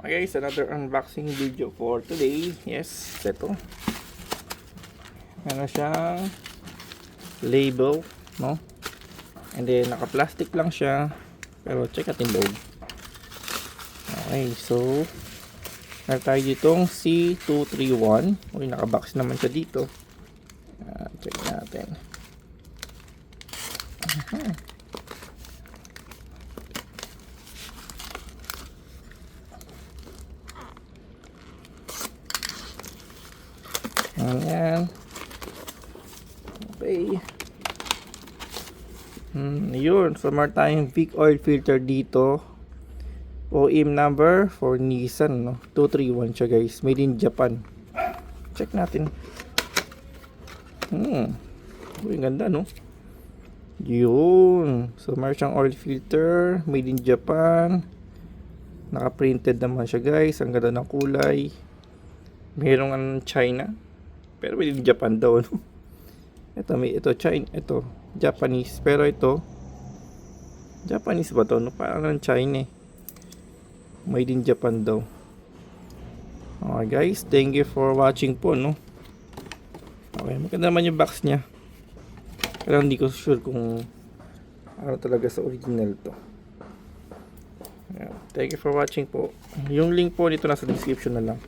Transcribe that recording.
Okay guys, another unboxing video for today. Yes, ito. Ano siyang label, no? And then naka-plastic lang siya. Pero check natin loob. Okay, so meron tayo ditong C231. Okay, naka-box naman siya dito. Check natin. Ayan. Okay. Yun. So, meron tayong Vic oil filter dito. OEM number for Nissan, no? 231 siya guys. Made in Japan. Check natin. Uy, ganda, no? Yun. So, meron siyang oil filter. Made in Japan. Naka-printed naman siya guys. Ang ganda ng kulay. Mayroong ang China. Pero made in Japan daw, no? Ito China, ito Japanese, pero ito Japanese ba to, no? Parang ng China, made in Japan daw. Okay guys, thank you for watching po, no? Okay, maganda naman yung box nya, pero hindi ko sure kung ano talaga sa original to. Thank you for watching po. Yung link po dito nasa description na lang.